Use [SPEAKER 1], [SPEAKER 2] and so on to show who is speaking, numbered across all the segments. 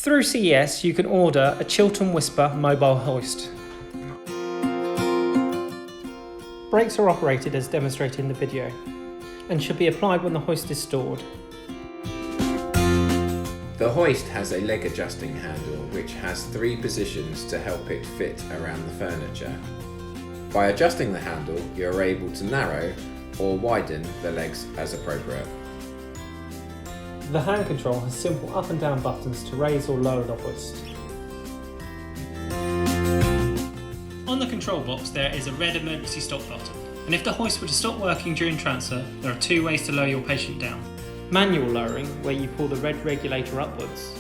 [SPEAKER 1] Through CES, you can order a Chiltern Wispa mobile hoist. Brakes are operated as demonstrated in the video and should be applied when the hoist is stored.
[SPEAKER 2] The hoist has a leg adjusting handle which has 3 positions to help it fit around the furniture. By adjusting the handle, you are able to narrow or widen the legs as appropriate.
[SPEAKER 1] The hand control has simple up and down buttons to raise or lower the hoist. On the control box there is a red emergency stop button, and if the hoist were to stop working during transfer, there are 2 ways to lower your patient down. Manual lowering, where you pull the red regulator upwards,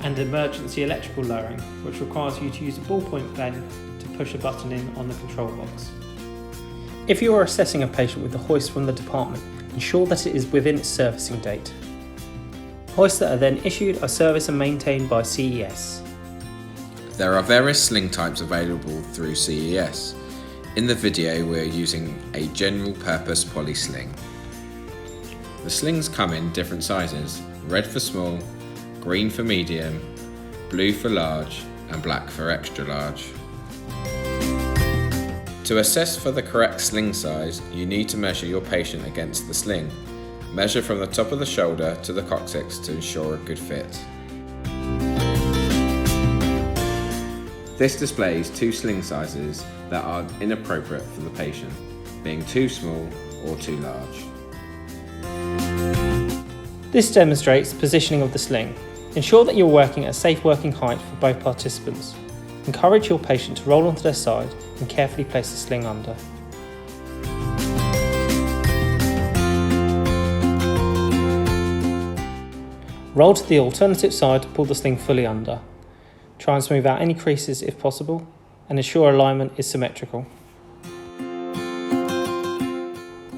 [SPEAKER 1] and emergency electrical lowering, which requires you to use a ballpoint pen to push a button in on the control box. If you are assessing a patient with the hoist from the department, ensure that it is within its servicing date. Hoists that are then issued are serviced and maintained by CES.
[SPEAKER 2] There are various sling types available through CES. In the video we are using a general purpose poly sling. The slings come in different sizes: red for small, green for medium, blue for large and black for extra large. To assess for the correct sling size, you need to measure your patient against the sling. Measure from the top of the shoulder to the coccyx to ensure a good fit. This displays 2 sling sizes that are inappropriate for the patient, being too small or too large.
[SPEAKER 1] This demonstrates the positioning of the sling. Ensure that you're working at a safe working height for both participants. Encourage your patient to roll onto their side and carefully place the sling under. Roll to the alternative side to pull the sling fully under. Try and smooth out any creases if possible, and ensure alignment is symmetrical.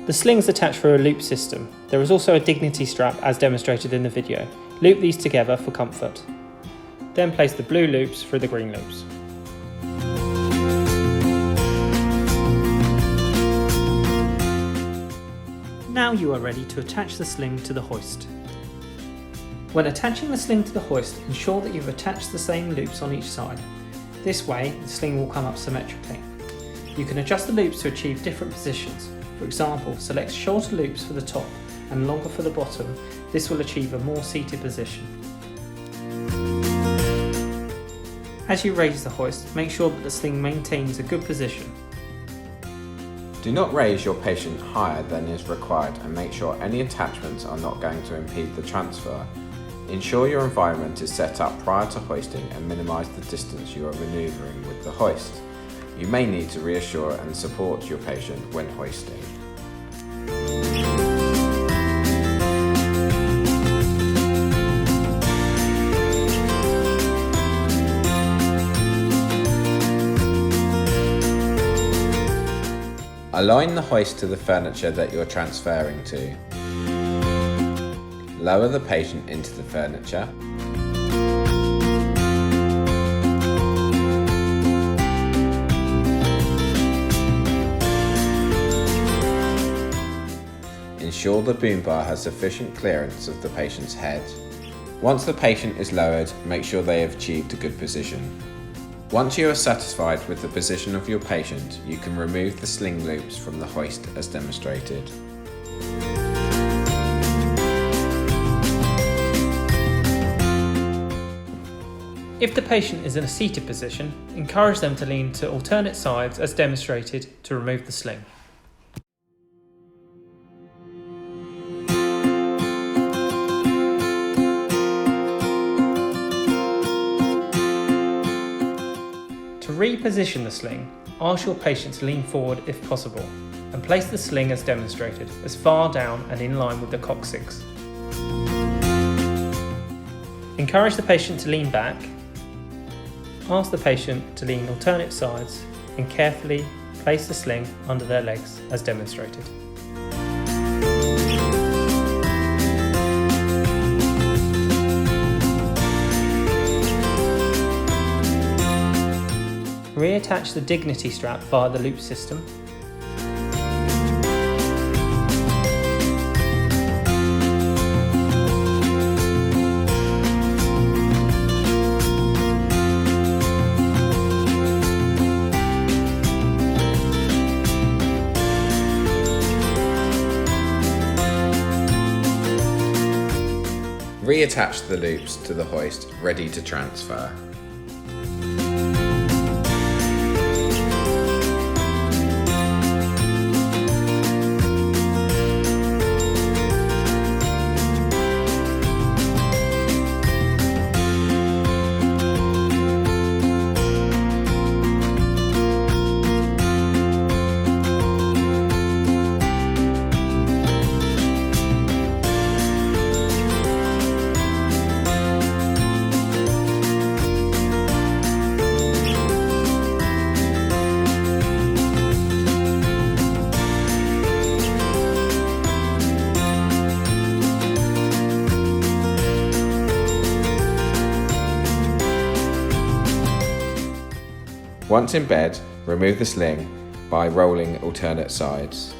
[SPEAKER 1] The sling is attached through a loop system. There is also a dignity strap as demonstrated in the video. Loop these together for comfort. Then place the blue loops through the green loops. Now you are ready to attach the sling to the hoist. When attaching the sling to the hoist, ensure that you've attached the same loops on each side. This way, the sling will come up symmetrically. You can adjust the loops to achieve different positions. For example, select shorter loops for the top and longer for the bottom. This will achieve a more seated position. As you raise the hoist, make sure that the sling maintains a good position.
[SPEAKER 2] Do not raise your patient higher than is required and make sure any attachments are not going to impede the transfer. Ensure your environment is set up prior to hoisting and minimise the distance you are manoeuvring with the hoist. You may need to reassure and support your patient when hoisting. Align the hoist to the furniture that you're transferring to. Lower the patient into the furniture. Ensure the boom bar has sufficient clearance of the patient's head. Once the patient is lowered, make sure they have achieved a good position. Once you are satisfied with the position of your patient, you can remove the sling loops from the hoist as demonstrated.
[SPEAKER 1] If the patient is in a seated position, encourage them to lean to alternate sides as demonstrated to remove the sling. To reposition the sling, ask your patient to lean forward if possible and place the sling as demonstrated, as far down and in line with the coccyx. Encourage the patient to lean back. Ask the patient to lean alternate sides and carefully place the sling under their legs as demonstrated. Reattach the dignity strap via the loop system.
[SPEAKER 2] reattach the loops to the hoist, ready to transfer. Once in bed, remove the sling by rolling alternate sides.